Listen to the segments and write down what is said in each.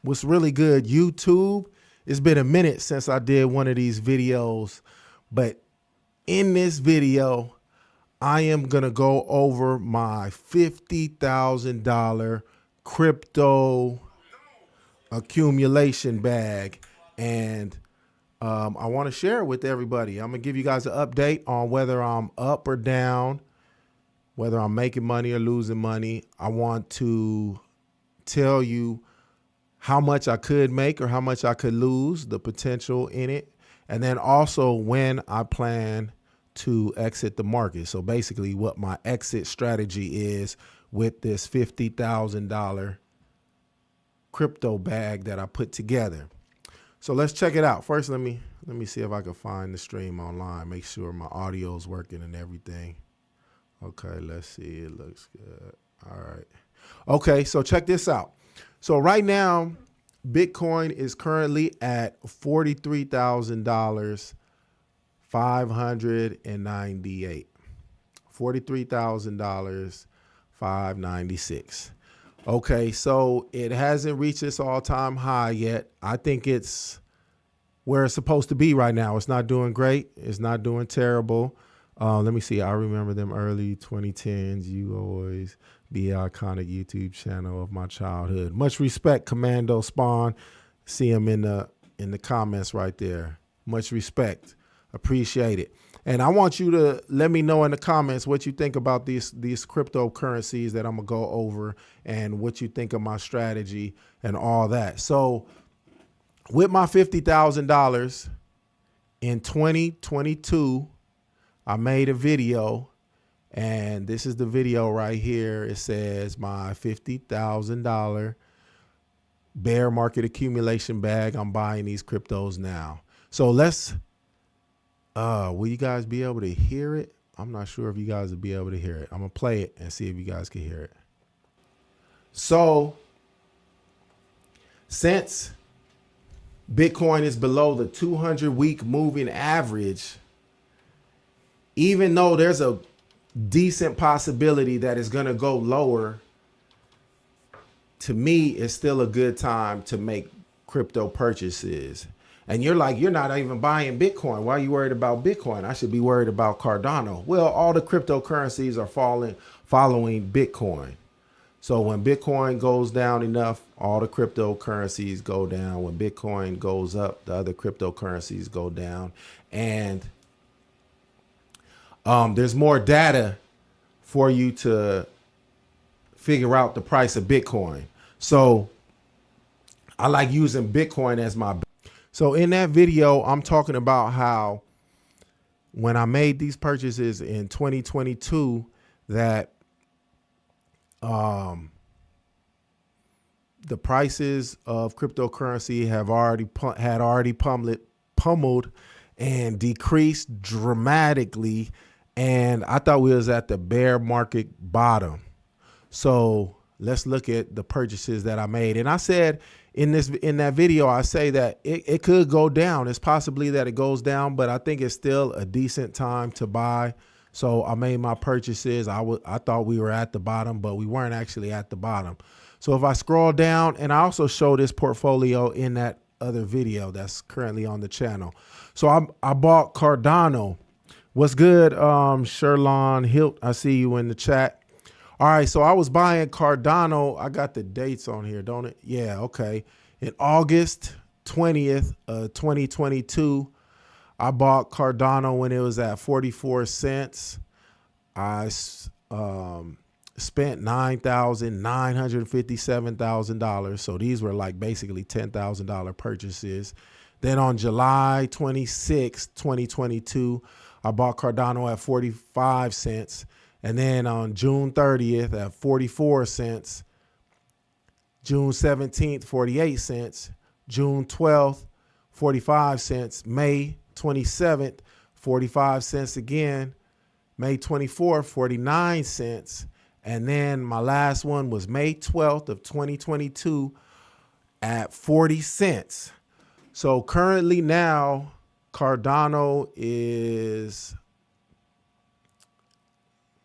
what's really good, YouTube, it's been a minute since I did one of these videos, but in this video, I am going to go over my $50,000 crypto accumulation bag. And I want to share it with everybody. I'm going to give you guys an update on whether I'm up or down, whether I'm making money or losing money. I want to tell you how much I could make or how much I could lose, the potential in it. And then also when I plan to exit the market. So basically what my exit strategy is with this $50,000 crypto bag that I put together. So let's check it out. First, let me see if I can find the stream online, make sure my audio is working and everything. Okay, let's see. It looks good. All right. Okay, so check this out. So right now, Bitcoin is currently at $43,598. $43,596. Okay, so it hasn't reached its all-time high yet. I think it's where it's supposed to be right now. It's not doing great. It's not doing terrible. Let me see. I remember them early 2010s. You always be an iconic YouTube channel of my childhood. Much respect, Commando Spawn. See him in the comments right there. Much respect. Appreciate it. And I want you to let me know in the comments what you think about these cryptocurrencies that I'm going to go over and what you think of my strategy and all that. So with my $50,000 in 2022, I made a video, and this is the video right here. It says my $50,000 bear market accumulation bag. I'm buying these cryptos now. So let's, will you guys be able to hear it? I'm not sure if you guys will be able to hear it. I'm going to play it and see if you guys can hear it. So since Bitcoin is below the 200-week moving average, even though there's a decent possibility that it's going to go lower, to me, it's still a good time to make crypto purchases. And you're like, you're not even buying Bitcoin. Why are you worried about Bitcoin? I should be worried about Cardano. Well, all the cryptocurrencies are following Bitcoin. So when Bitcoin goes down enough, all the cryptocurrencies go down. When Bitcoin goes up, the other cryptocurrencies go down. And there's more data for you to figure out the price of Bitcoin. So I like using Bitcoin as my. So in that video, I'm talking about how when I made these purchases in 2022, that the prices of cryptocurrency had already pummeled and decreased dramatically. And I thought we was at the bear market bottom. So let's look at the purchases that I made. And I said in that video, I say that it could go down. It's possibly that it goes down, but I think it's still a decent time to buy. So I made my purchases. I thought we were at the bottom, but we weren't actually at the bottom. So if I scroll down, and I also show this portfolio in that other video that's currently on the channel. So I bought Cardano. What's good, Sherlon Hilt? I see you in the chat. All right, so I was buying Cardano. I got the dates on here, don't it? Yeah, okay. In August 20th, 2022, I bought Cardano when it was at 44 cents. I spent $9,957,000. So these were like basically $10,000 purchases. Then on July 26th, 2022, I bought Cardano at 45 cents. And then on June 30th at 44 cents, June 17th, 48 cents, June 12th, 45 cents, May 27th, 45 cents again, May 24th, 49 cents. And then my last one was May 12th of 2022 at 40 cents. So currently now Cardano is,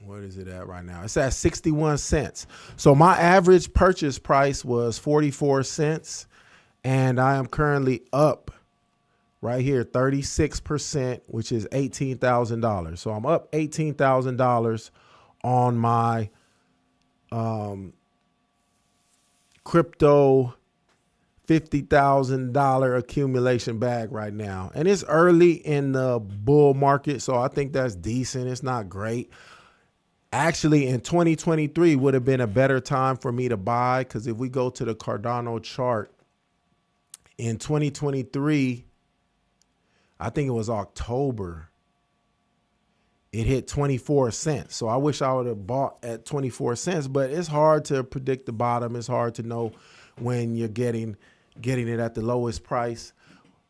what is it at right now? It's at 61 cents. So my average purchase price was 44 cents. And I am currently up right here, 36%, which is $18,000. So I'm up $18,000 on my crypto $50,000 accumulation bag right now. And it's early in the bull market, so I think that's decent. It's not great. Actually, in 2023 would have been a better time for me to buy, because if we go to the Cardano chart, in 2023, I think it was October, it hit 24 cents. So I wish I would have bought at 24 cents, but it's hard to predict the bottom. It's hard to know when you're getting it at the lowest price.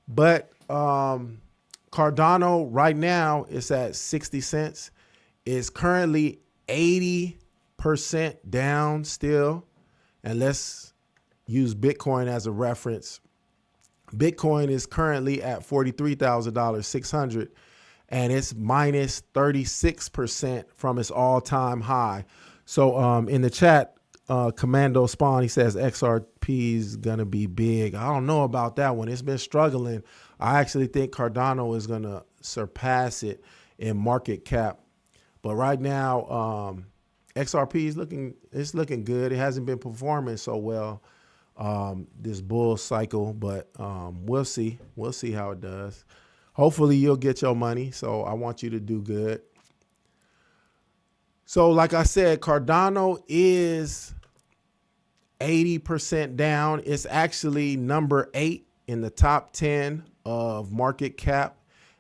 But Cardano right now is at 60 cents. It's currently 80% down still. And let's use Bitcoin as a reference. Bitcoin is currently at $43,000, 600, and it's minus 36% from its all-time high. So in the chat, Commando Spawn, he says XRP is going to be big. I don't know about that one. It's been struggling. I actually think Cardano is going to surpass it in market cap. But right now, XRP is looking good. It hasn't been performing so well this bull cycle, but we'll see. We'll see how it does. Hopefully you'll get your money. So I want you to do good. So like I said, Cardano is 80% down. It's actually number 8 in the top 10 of market cap.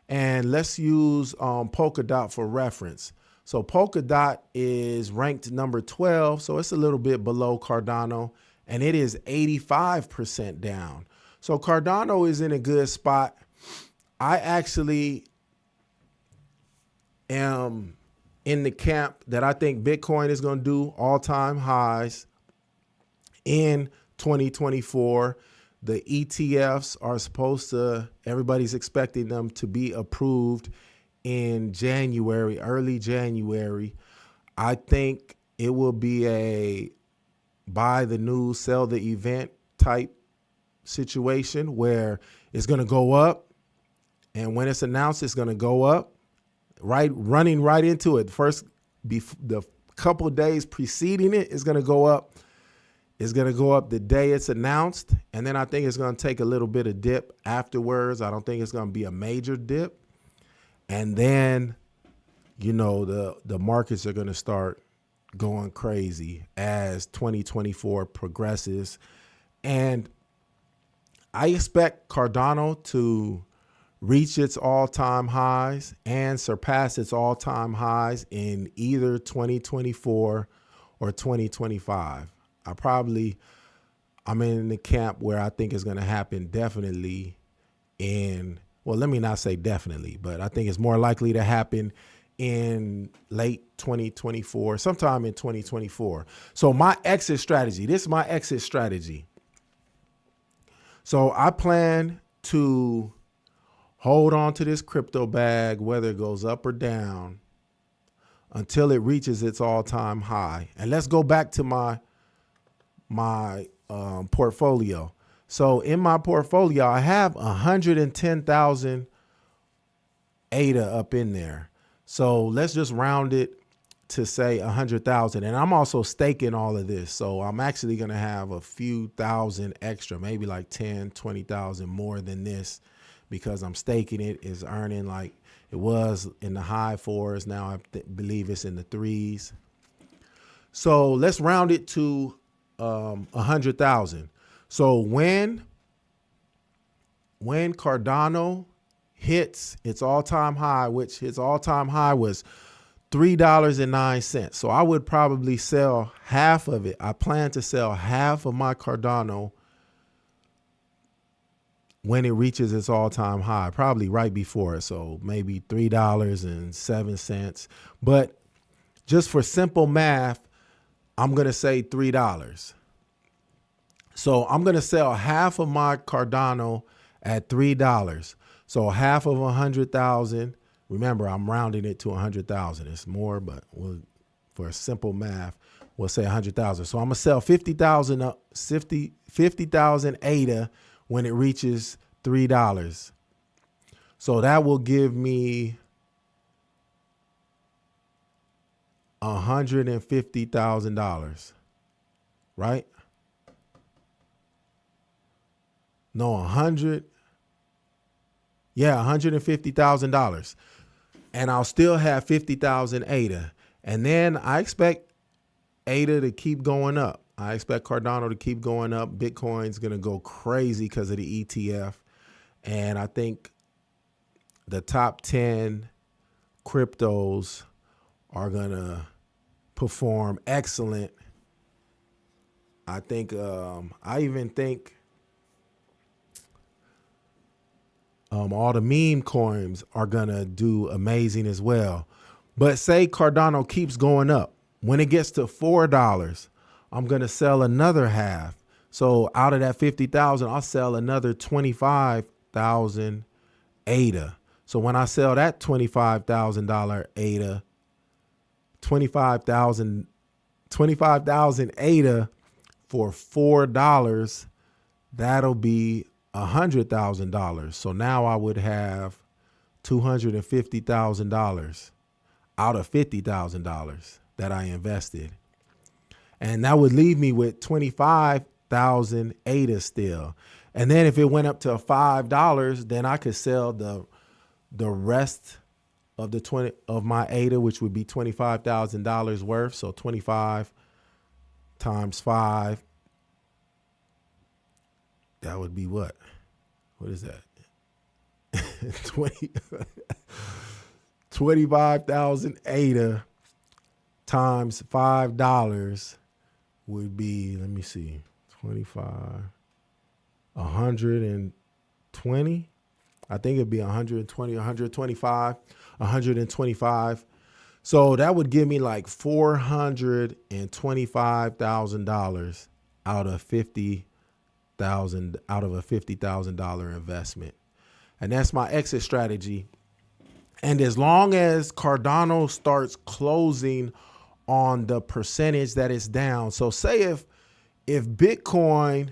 And let's use Polkadot for reference. So Polkadot is ranked number 12. So it's a little bit below Cardano, and it is 85% down. So Cardano is in a good spot. I actually am in the camp that I think Bitcoin is going to do all-time highs in 2024. The ETFs are supposed to, everybody's expecting them to be approved in January, early January. I think it will be a buy the news, sell the event type situation where it's going to go up. And when it's announced, it's going to go up, running right into it. First, the couple of days preceding it is going to go up. It's going to go up the day it's announced. And then I think it's going to take a little bit of dip afterwards. I don't think it's going to be a major dip. And then, you know, the markets are going to start going crazy as 2024 progresses. And I expect Cardano to reach its all-time highs and surpass its all-time highs in either 2024 or 2025. I'm in the camp where I think it's going to happen definitely well, let me not say definitely, but I think it's more likely to happen in late 2024, sometime in 2024. So my exit strategy, this is my exit strategy. So I plan to hold on to this crypto bag, whether it goes up or down, until it reaches its all-time high. And let's go back to my portfolio. So in my portfolio, I have 110,000 ADA up in there. So let's just round it to say 100,000. And I'm also staking all of this. So I'm actually going to have a few thousand extra, maybe like 10, 20,000 more than this, because I'm staking it. It's earning like it was in the high 4s. Now I believe it's in the 3s. So let's round it to 100,000. So when Cardano hits its all-time high, which its all-time high was $3.09. So I would probably sell half of it. I plan to sell half of my Cardano when it reaches its all-time high, probably right before it. So maybe $3.07. But just for simple math, I'm going to say $3. So I'm going to sell half of my Cardano at $3. So half of 100,000. Remember, I'm rounding it to 100,000. It's more, but for simple math, we'll say 100,000. So I'm going to sell 50,000 ADA, when it reaches $3. So that will give me $150,000, right? No, $150,000. And I'll still have 50,000 ADA. And then I expect ADA to keep going up. I expect Cardano to keep going up. Bitcoin's going to go crazy because of the ETF. And I think the top 10 cryptos are going to perform excellent. I think, I even think all the meme coins are going to do amazing as well. But say Cardano keeps going up. When it gets to $4, I'm going to sell another half. So out of that 50,000, I'll sell another 25,000 ADA. So when I sell that $25,000 ADA, 25,000 ADA for $4, that'll be $100,000. So now I would have $250,000 out of $50,000 that I invested. And that would leave me with 25,000 ADA still. And then if it went up to $5, then I could sell the rest of the 20 of my ADA, which would be $25,000 worth. So 25 times 5, that would be what? What is that? 25,000 ADA times $5 would be, let me see, 120. I think it'd be 120, 125, 125. So that would give me like $425,000 out of a $50,000 investment. And that's my exit strategy. And as long as Cardano starts closing on the percentage that it's down. So say if Bitcoin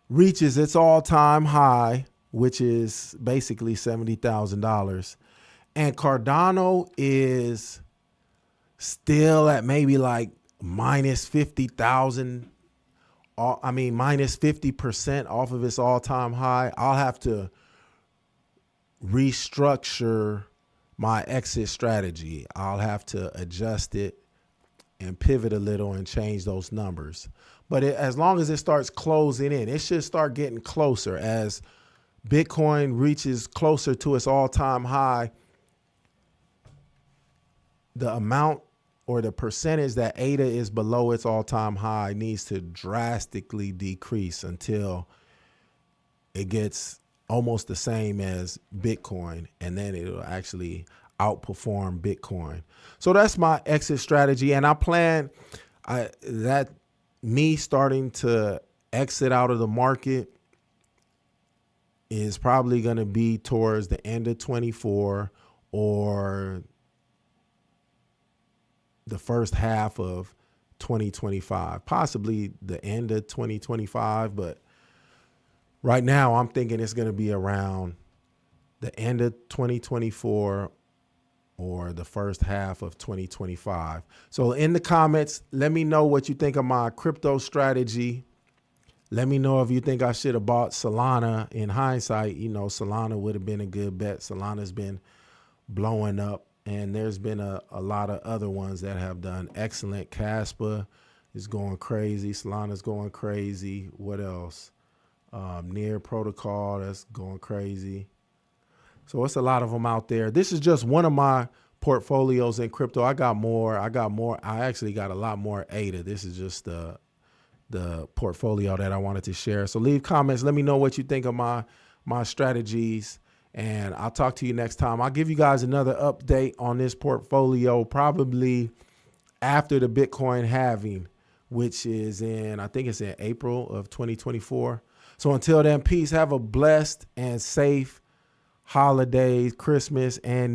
reaches its all-time high, which is basically $70,000, and Cardano is still at maybe like minus 50,000, minus 50% off of its all-time high, I'll have to restructure my exit strategy. I'll have to adjust it and pivot a little and change those numbers. But as long as it starts closing in, it should start getting closer. As Bitcoin reaches closer to its all-time high, the amount or the percentage that ADA is below its all-time high needs to drastically decrease until it gets almost the same as Bitcoin, and then it'll actually outperform Bitcoin. So that's my exit strategy. And I plan that me starting to exit out of the market is probably going to be towards the end of 24 or the first half of 2025, possibly the end of 2025. But right now I'm thinking it's going to be around the end of 2024 or the first half of 2025. So in the comments, let me know what you think of my crypto strategy. Let me know if you think I should have bought Solana. In hindsight, Solana would have been a good bet. Solana's been blowing up, and there's been a lot of other ones that have done excellent. Casper is going crazy. Solana's going crazy. What else? Near Protocol, that's going crazy. So it's a lot of them out there. This is just one of my portfolios in crypto. I got more. I actually got a lot more ADA. This is just the portfolio that I wanted to share. So leave comments. Let me know what you think of my strategies, and I'll talk to you next time. I'll give you guys another update on this portfolio probably after the Bitcoin halving, which is I think it's in April of 2024. So until then, peace. Have a blessed and safe holidays, Christmas, and